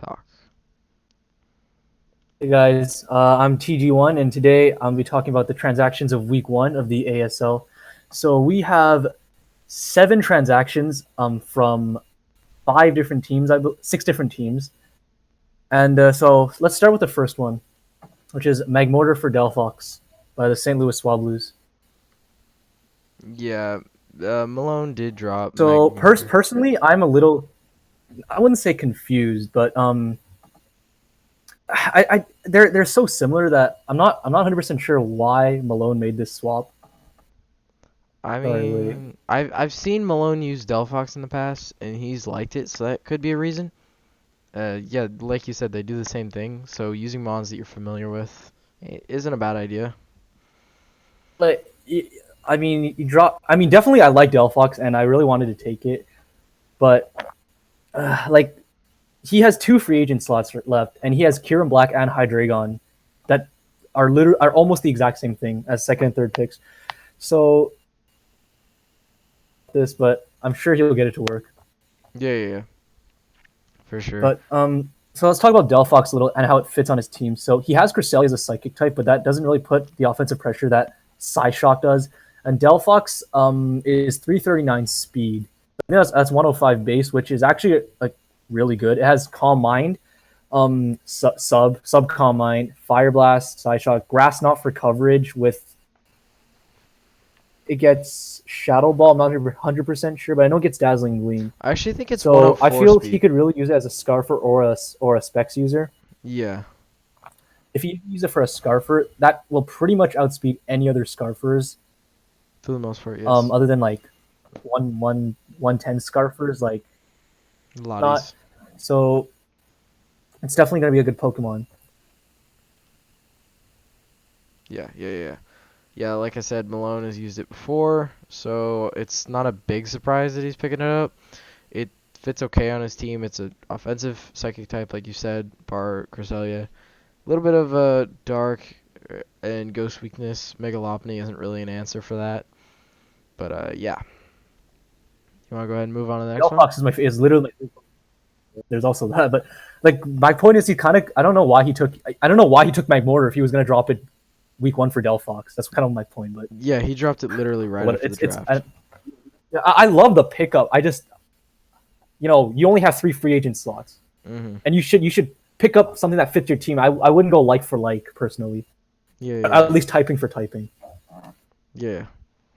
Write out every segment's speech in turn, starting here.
Talk. Hey guys, I'm TG1, and today I'll be talking about the transactions of week one of the ASL. So we have 7 transactions from 5 different teams, six different teams. And so let's start with the first one, which is Magmortar for Delphox by the St. Louis Swablues. Yeah, Malone did drop So McMurder. personally, I'm a little, I wouldn't say confused, but they're so similar that I'm not 100% sure why Malone made this swap. I Sorry, wait. mean, I've seen Malone use Delphox in the past, and he's liked it, so that could be a reason. Yeah, like you said, they do the same thing, so using mons that you're familiar with isn't a bad idea. But I mean, you drop. I mean, definitely, I like Delphox, and I really wanted to take it, but like he has 2 free agent slots left, and he has Kieran Black and Hydreigon that are almost the exact same thing as second and third picks. So but I'm sure he'll get it to work. Yeah, for sure. But so let's talk about Delphox a little and how it fits on his team. So he has Cresselia as a psychic type, but that doesn't really put the offensive pressure that Psyshock does. And Delphox is 339 speed. That's 105 base, which is actually like really good. It has Calm Mind, sub Calm Mind, Fire Blast, Psyshock, Grass Knot for coverage. With it gets Shadow Ball. I'm not 100% sure, but I know it gets Dazzling Gleam. I actually think it's So I 104 feel he speed. could really use it as a Scarfer or a Specs user. Yeah, If you use it for a Scarfer, that will pretty much outspeed any other Scarfers, for the most part, yes. other than like 110 Scarfers, like not. Lotties. So it's definitely gonna be a good Pokemon. Yeah. Yeah, like I said, Malone has used it before, so it's not a big surprise that he's picking it up. It fits okay on his team. It's an offensive psychic type, like you said, bar Cresselia. A little bit of a dark and ghost weakness. Megalopony isn't really an answer for that. But yeah. You want to go ahead and move on to the next one? Delphox is literally. There's also that, but like my point is, he kind of. I don't know why he took. I don't know why he took Magmortar if he was gonna drop it week one for Delphox. That's kind of my point. But Yeah, he dropped it literally right what after the draft. I love the pickup. I just you only have 3 free agent slots, Mhm. and you should pick up something that fits your team. I wouldn't go like for like personally, Yeah. at least typing for typing. Yeah,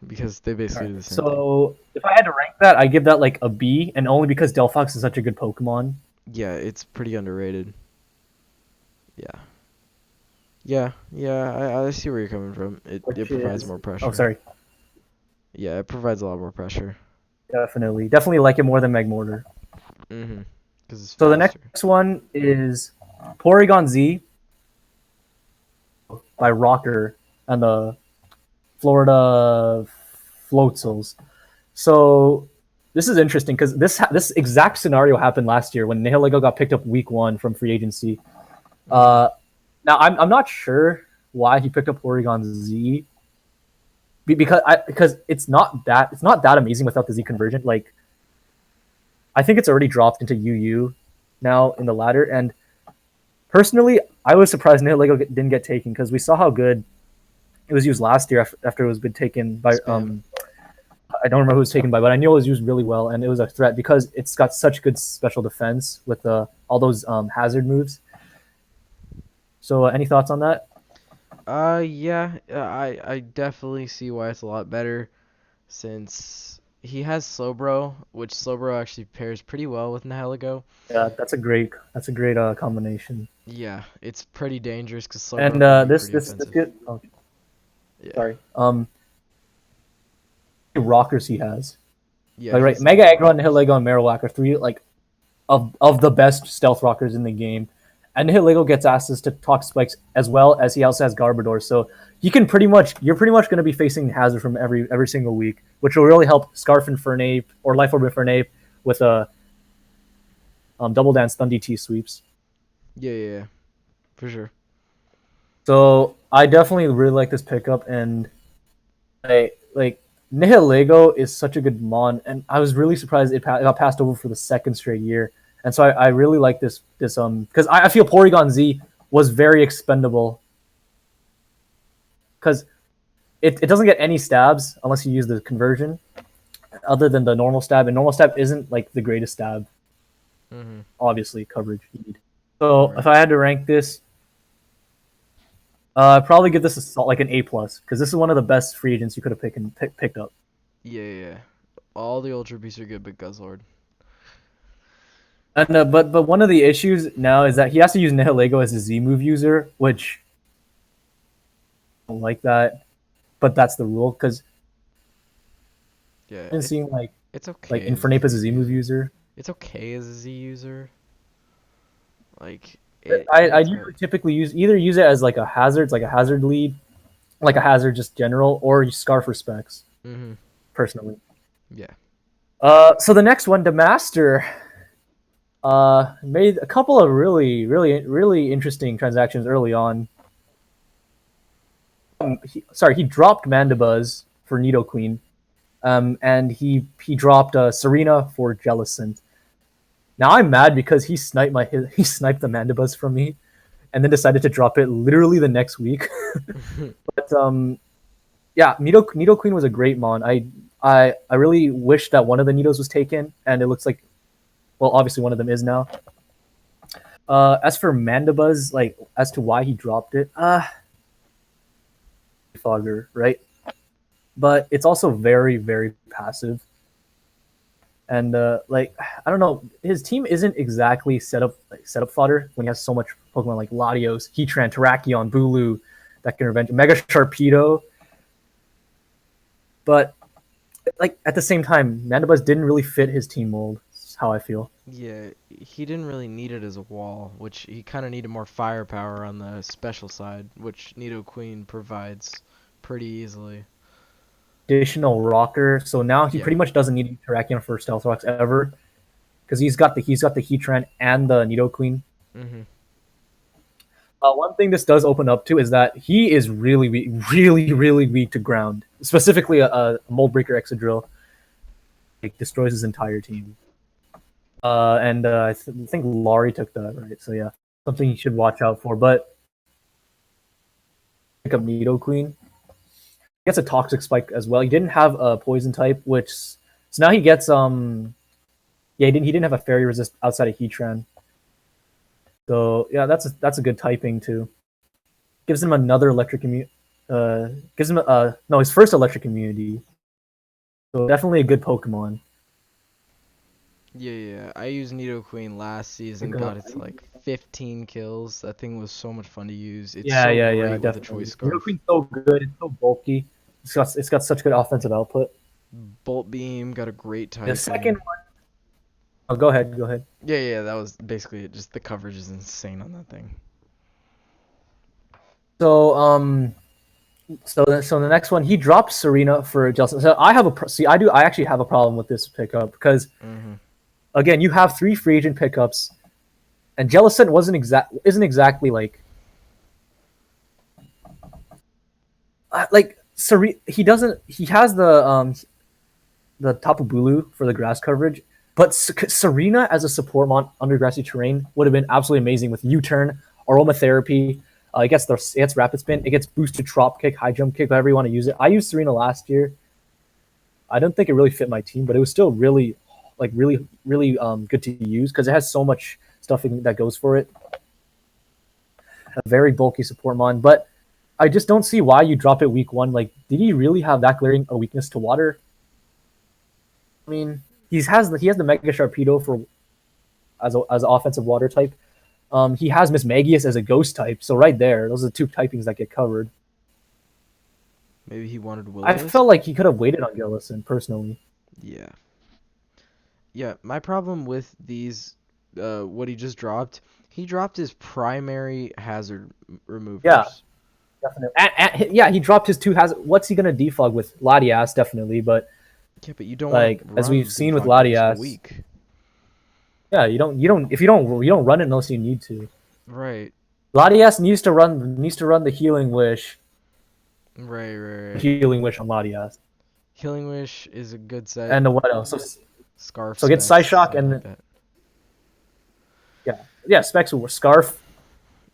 because they All basically right. do the same thing. So if I had to rank that, I give that like a B, and only because Delphox is such a good Pokemon. Yeah, it's pretty underrated. Yeah. Yeah, I see where you're coming from. It Which provides is more oh pressure. sorry, Yeah, it provides a lot more pressure. definitely like it more than Magmortar. Mhm. Because it's So the faster. next one is Porygon Z by Rocker and the Florida Floatzels. So this is interesting because this exact scenario happened last year when Nihilego got picked up week one from free agency. Mhm. Uh, Now I'm not sure why he picked up Oregon Z because it's not that amazing without the Z conversion. Like I think it's already dropped into UU now in the ladder, and personally, I was surprised Nihilego didn't get taken because we saw how good it was used last year after it was been taken by Spam. I don't remember who it was taken by, but I knew it was used really well, and it was a threat because it's got such good special defense with all those hazard moves. So, any thoughts on that? Yeah, I definitely see why it's a lot better since he has Slowbro, which Slowbro actually pairs pretty well with Nihilego. Yeah, that's a great combination. Yeah, it's pretty dangerous because And Slowbro can be this pretty this this offensive. good. Oh, Yeah, sorry. Rockers he has yeah, like he right. has a Mega ton of Aggron, rockers. Nihilego, and Marowak are three like of the best stealth rockers in the game. And Nihilego gets access to Toxic Spikes as well as he also has Garbodor. So you're pretty much going to be facing Hazard from every single week, which will really help Scarf Infernape or Life Orb Infernape with a Double Dance Stun DT sweeps. Yeah, for sure. So I definitely really like this pickup, and like Nihilego is such a good mon, and I was really surprised it got passed over for the second straight year. And so I really like this because I feel Porygon Z was very expendable because it doesn't get any stabs unless you use the conversion, other than the normal stab, and normal stab isn't like the greatest stab, Mm-hmm. obviously coverage you need. So if Right. I had to rank this, I'd probably give this like an A+ because this is one of the best free agents you could have picked up. Yeah, yeah, yeah. All the Ultra Beasts are good, but Guzzlord. And but one of the issues now is that he has to use Nihilego as a Z move user, which I don't like that, but that's the rule because Yeah, it didn't seem it's like okay as a Infernape Z as a Z move user. user. It's okay as a Z user. Like I it's alright. usually typically use it as like a hazard, like a hazard lead, like a hazard just general, or you Scarf for specs. Mhm. Personally, Yeah. so the next one, the Master, made a couple of really interesting transactions early on. He dropped Mandibuzz for Nidoqueen, and he dropped Serena for Jellicent. Now I'm mad because he sniped the Mandibuzz from me, and then decided to drop it literally the next week. But yeah, Nidoqueen was a great mon. I really wish that one of the Nidos was taken, and it looks like, well, obviously one of them is now. As for Mandibuzz, like as to why he dropped it, Fogger, right? But it's also very passive, and like I don't know, his team isn't exactly set up fodder when he has so much Pokemon like Latios, Heatran, Terrakion, Bulu that can revenge Mega Sharpedo. But like at the same time, Mandibuzz didn't really fit his team mold. That's how I feel. Yeah, he didn't really need it as a wall, which he kind of needed more firepower on the special side, which Nidoqueen provides pretty easily. Additional rocker, so now he Yeah. pretty much doesn't need Terrakion for Stealth Rocks ever because he's got the Heatran and the Nidoqueen. Mhm. One thing this does open up to is that he is really really weak to ground, specifically a Mold Breaker Exadrill. Like destroys his entire team. And I think Laurie took that, right? So yeah, something you should watch out for. But pick up Nidoqueen. He gets a Toxic Spike as well. He didn't have a Poison type, which so now he gets yeah, he didn't have a Fairy Resist outside of Heatran. So yeah, that's a good typing too. Gives him another electric immunity. Gives him no, his first electric immunity. So definitely a good Pokemon. Yeah, yeah. I used Nidoqueen last season, got it to like 15 kills. That thing was so much fun to use. It's so Yeah, great with a Choice definitely. Scarf. Nidoqueen's so good. It's so bulky. It's got such good offensive output. Bolt Beam got a great The second typing. one. Oh, go ahead. Go ahead. Yeah, yeah, that was basically it. Just the coverage is insane on that thing. So so the next one, he dropped Serena for Justin. So I actually have a problem with this pickup because Mhm. again, you have three free agent pickups, and Jellicent isn't exactly like Serena. He has the Tapu Bulu for the grass coverage, but Serena as a support mon under grassy terrain would have been absolutely amazing with U-turn, aromatherapy. It gets rapid spin, it gets boosted drop kick, high jump kick, however you want to use it. I used Serena last year. I don't think it really fit my team, but it was still really good to use because it has so much stuff that goes for it. A very bulky support mon, but I just don't see why you drop it week one. Like, did he really have that glaring a weakness to water? I mean, he has the Mega Sharpedo for as an offensive water type. He has Miss Magius as a ghost type. So right there, those are the two typings that get covered. Maybe he wanted I Will-O-Wisp? felt like he could have waited on Gillison personally. Yeah. Yeah, my problem with these, what he just dropped, he dropped his primary hazard Yeah, removers. definitely. Yeah, he dropped his two hazard. What's he gonna defog with Latias? Definitely, but Yeah, but you don't want like to as we've run seen with defog every single Latias, week. yeah, you don't run it unless you need to. Right. Latias needs to run the Healing Wish, Right, right, right. Healing Wish on Latias, Healing Wish is a good set. and what else? Scarf So get specs, Psyshock stuff like and that. Yeah, specs were Scarf,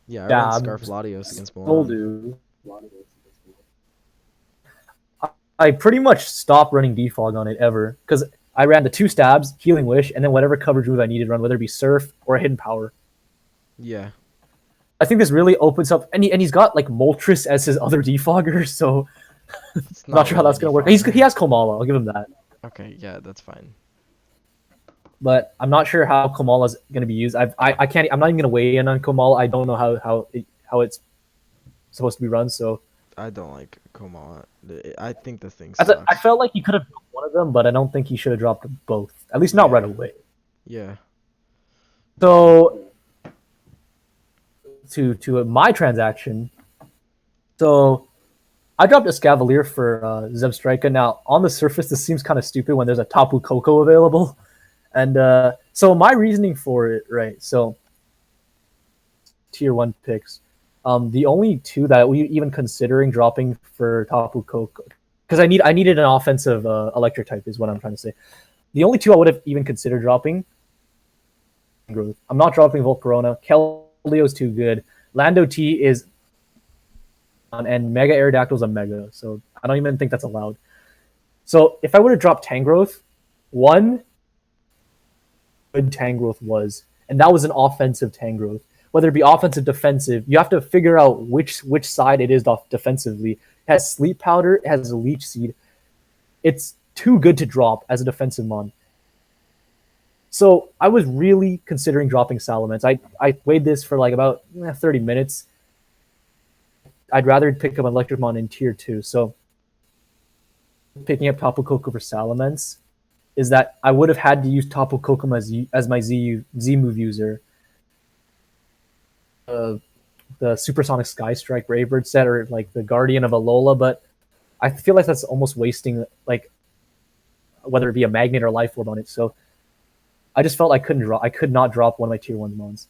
Yeah, I ran Dab, Scarf Latios against Milan. Soldu. I pretty much stopped running defog on it ever because I ran the 2 stabs, Healing Wish, and then whatever coverage move I needed to run, whether it be Surf or a Hidden Power. Yeah, I think this really opens up, and he's got like Moltres as his other defogger, so I'm it's not not sure how really a that's gonna work. He defogger. has Komala, I'll give him that, Okay, yeah, that's fine. but I'm not sure how Komala's gonna be used. I can't. I'm not even gonna weigh in on Komala. I don't know how it's supposed to be run. So I don't like Komala. I think the thing I sucks. felt like he could have dropped one of them, but I don't think he should have dropped both. At least not right Yeah, away. yeah. So to my transaction, so I dropped a Scavalier for Zebstrika. Now on the surface, this seems kind of stupid when there's a Tapu Koko available, and so my reasoning for it, right? So tier 1 picks. The only two that we even considering dropping for Tapu Koko, because I needed an offensive electric type is what I'm trying to say. The only two I would have even considered dropping. I'm not dropping Volcarona. Kelio's too good. Lando T is and Mega Aerodactyl's a Mega, so I don't even think that's allowed. So if I would have dropped Tangrowth, one good Tangrowth was, and that was an offensive Tangrowth. Whether it be offensive, defensive, you have to figure out which side it is defensively. It has Sleep Powder, it has a Leech Seed. It's too good to drop as a defensive mon. So I was really considering dropping Salamence. I weighed this for like about 30 minutes. I'd rather pick up Electromon in tier 2. So picking up Tapu Koko for Salamence is that I would have had to use Tapu Koko as my Z move user. The Supersonic Sky Strike Braybird set or like the Guardian of Alola, but I feel like that's almost wasting like whether it be a magnet or life orb on it. So I just felt I could not drop one of my tier 1 mons.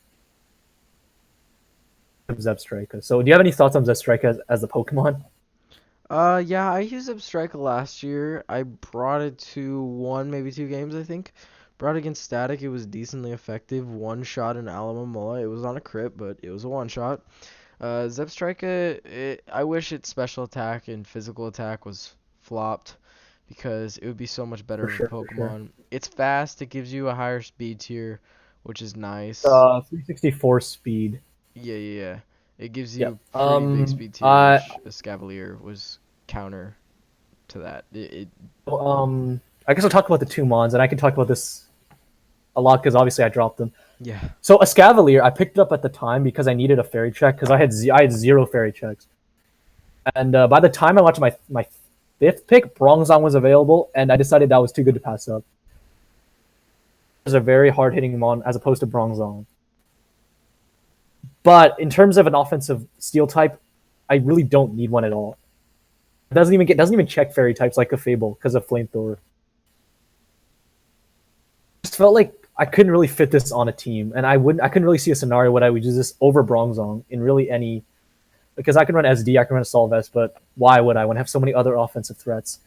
Zebstrika. So do you have any thoughts on Zebstrika as a Pokemon? Yeah, I used Abstrika last year. I brought it to one, maybe two games, I think. Brought it against Static. It was decently effective. One shot in Alamomola. It was on a crit, but it was a one shot. Zebstrika, I wish its special attack and physical attack was flopped because it would be so much better For of a sure, for sure. Pokemon. It's fast. It gives you a higher speed tier, which is nice. 364 speed. Yeah, yeah, yeah. It gives Yeah. you pretty big speed tier, I which a Scavalier was counter to that. I guess I'll talk about the 2 mons, and I can talk about this a lot because obviously I dropped them. Yeah, So a Scavalier, I picked it up at the time because I needed a fairy check because I had 0 fairy checks, and by the time I got to my 5th pick, Bronzong was available, and I decided that was too good to pass up. It was a very hard hitting mon as opposed to Bronzong. But in terms of an offensive steel type, I really don't need one at all. It doesn't even check fairy types like a Fable because of flamethrower. Just felt like I couldn't really fit this on a team, and I couldn't really see a scenario where I would use this over Bronzong in really any, because I can run SD, I can run Assault Vest, but why would I when I have so many other offensive threats?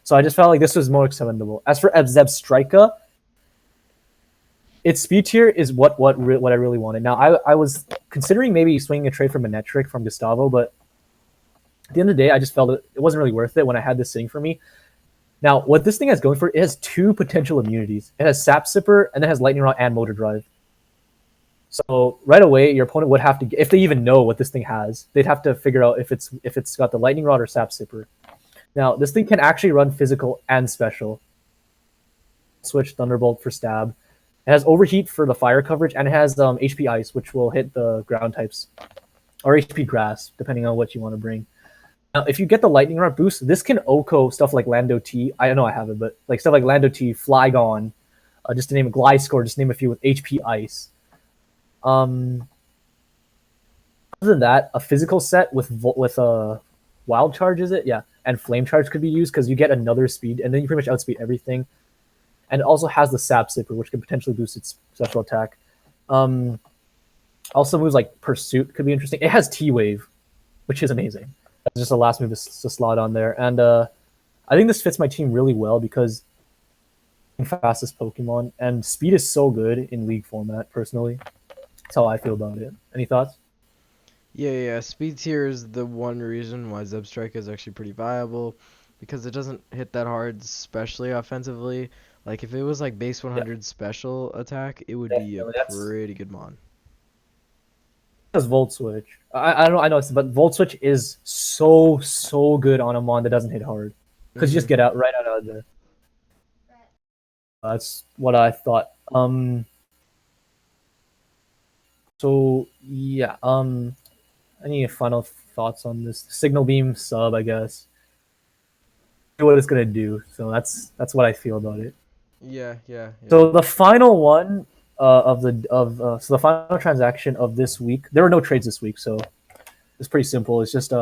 So I just felt like this was more expendable. As for Zebstrika, its speed tier is what I really wanted. Now I was considering maybe swinging a trade for Manectric from Gustavo, but at the end of the day, I just felt it wasn't really worth it when I had this sitting for me. Now, what this thing has going for it has 2 potential immunities. It has Sap Sipper, and it has Lightning Rod and Motor Drive. So right away, your opponent would have to, if they even know what this thing has, they'd have to figure out if it's got the Lightning Rod or Sap Sipper. Now, this thing can actually run physical and special. Switch Thunderbolt for stab. It has Overheat for the fire coverage, and it has HP Ice, which will hit the ground types, or HP Grass, depending on what you want to bring. Now, if you get the Lightning Rod boost, this can OHKO stuff like Lando T. I know I have it, but like stuff like Lando T, Flygon, just to name a Gliscor, just name a few with HP Ice. Other than that, a physical set with Wild Charge, is it? Yeah, and Flame Charge could be used because you get another speed, and then you pretty much outspeed everything. And it also has the Sap Sipper, which can potentially boost its special attack. Also, moves like Pursuit could be interesting. It has T-Wave, which is amazing. That's just the last move to slot on there. And I think this fits my team really well because I'm fastest Pokemon, and speed is so good in League format, personally. That's how I feel about it. Any thoughts? Yeah, yeah. Speed tier is the one reason why Zebstrika is actually pretty viable, because it doesn't hit that hard, especially offensively. Like if it was like base Yeah, 100 special attack, it would be a definitely. That's pretty good mon. because Volt Switch. I don't know, I know, but Volt Switch is so good on a mon that doesn't hit hard because you just Mhm. get out right out of there. That's what I thought. So yeah. Any final thoughts on this Signal Beam sub? I guess do what it's gonna do. So that's what I feel about it. Yeah, yeah, yeah. So the final one so the final transaction of this week. There were no trades this week, so it's pretty simple. It's just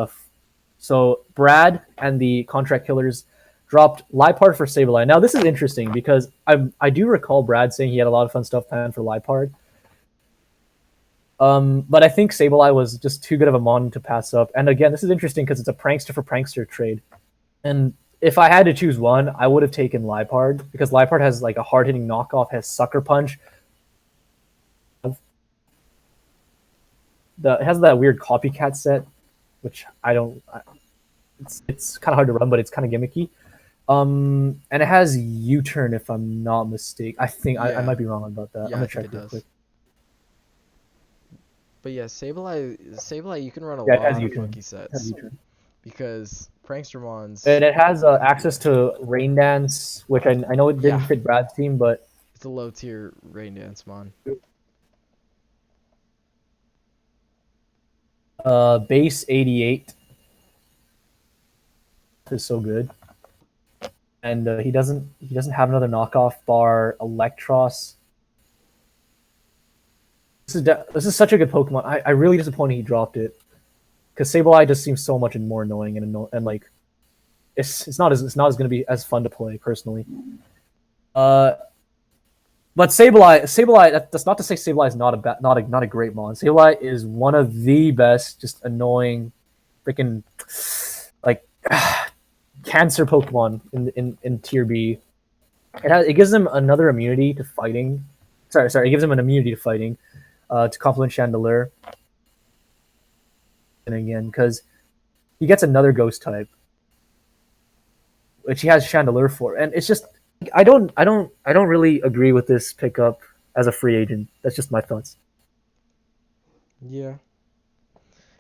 so Brad and the Contract Killers dropped Lipard for Sableye. Now this is interesting because I do recall Brad saying he had a lot of fun stuff planned for Lipard. But I think Sableye was just too good of a mon to pass up. And again, this is interesting because it's a prankster for prankster trade. And if I had to choose one, I would have taken Lipard because Lipard has like a hard hitting knockoff, has Sucker Punch. It has that weird copycat set, which I don't. It's kind of hard to run, but it's kind of gimmicky. And it has U-turn if I'm not mistaken. I think I Yeah. might be wrong about that. I'm Yeah, I gonna think check it real quick. does. But yeah, Sableye, you can run a Yeah, it has lot of U-turn. monkey It has sets U-turn. because prankster mons, And it has access to Rain Dance, which I know it yeah, didn't fit Brad's team, but it's a low tier rain dance mon. base 88 is so good. And he doesn't have another knockoff bar Electros. This is such a good Pokemon. I really disappointed he dropped it because Sableye just seems so much more annoying and like it's not as going to be as fun to play personally. Uh, but Sableye that's not to say Sableye is not a great mon. Sableye is one of the best, just annoying, freaking like cancer Pokemon in Tier B. It gives them another immunity to fighting. Sorry, it gives them an immunity to fighting, to complement Chandelure. And again, because he gets another ghost type, which he has Chandelure for, and it's just I don't really agree with this pickup as a free agent. That's just my thoughts. Yeah.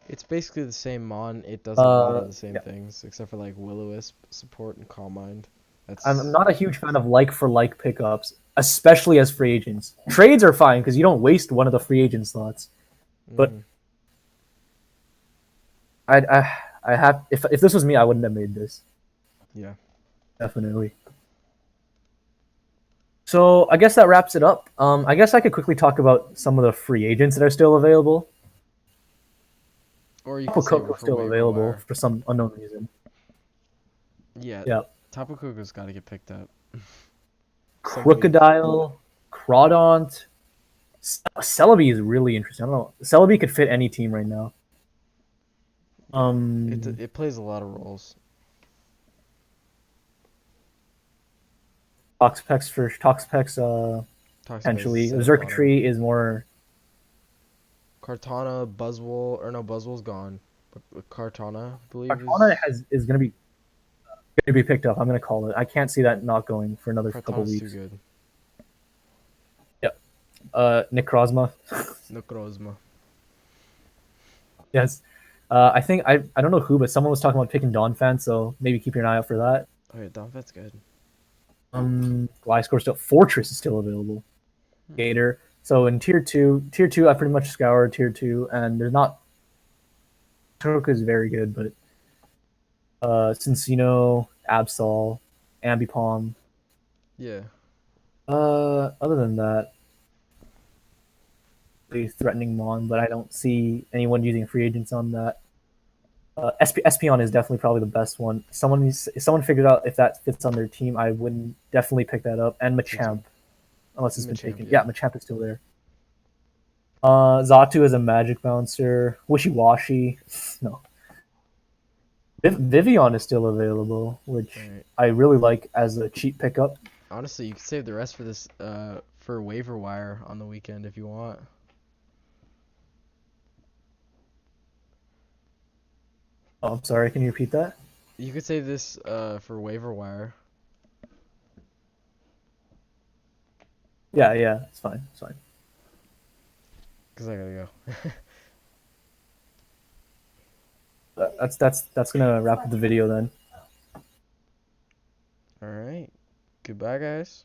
It's basically the same mon. It does a lot of the same Yeah, things, except for like Will-O-Wisp support and Calm Mind. I'm That's not a huge fan of like for like pickups, especially as free agents. Trades are fine because you don't waste one of the free agent slots, but mm, I have if this was me, I wouldn't have made this yeah. definitely. So I guess that wraps it up. I guess I could quickly talk about some of the free agents that are still available. Or you Tapu could save Koko it is for still waiver available wire. for some unknown reason. Yeah, Yeah. Tapu Koko's got to get picked up. Somebody. Crocodile, Crawdaunt, Celebi is really interesting. I don't know. Celebi could fit any team right now. Yeah. It Um, it plays a lot of roles. Toxapex, Toxapex is potentially. set at bottom. Xurkitree is more. Kartana, Buzzwole, or no, Buzzwole's gone. But Kartana, I believe, Arcana is. is gonna be picked up. I'm gonna call it. I can't see that not going for another couple Kartana's too weeks. good. Yep. Necrozma. Necrozma. Yes. I think I don't know who, but someone was talking about picking Donphan, so maybe keep your eye out for that. Oh yeah, Donphat's good. Gliscor still Fortress is still available. Hmm. Gator. So in tier two, I pretty much scoured tier two, and there's not. Turok is very good, but Cincino, Absol, Ambipom. Yeah. Other than that, really threatening Mon, but I don't see anyone using free agents on that. Espeon is definitely probably the best one. If someone figured out if that fits on their team, I wouldn't definitely pick that up. And Me too. Machamp, unless it's been Machamp, taken. yeah. Yeah, Machamp is still there. Zatu is a magic bouncer. Wishy Washy, no. Vivian is still available, which Alright. I really like as a cheap pickup. Honestly, you could save the rest for this for waiver wire on the weekend if you want. Oh, I'm sorry. Can you repeat that? You could save this for waiver wire. Yeah, yeah. It's fine. It's fine. Cause I gotta go. That's gonna wrap up the video then. All right. Goodbye, guys.